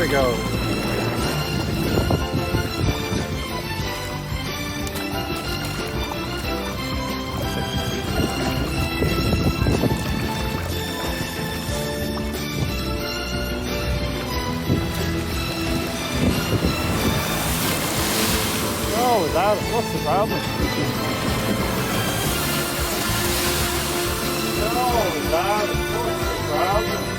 we go. Oh, without it. What's the problem? No, without it. What's the problem?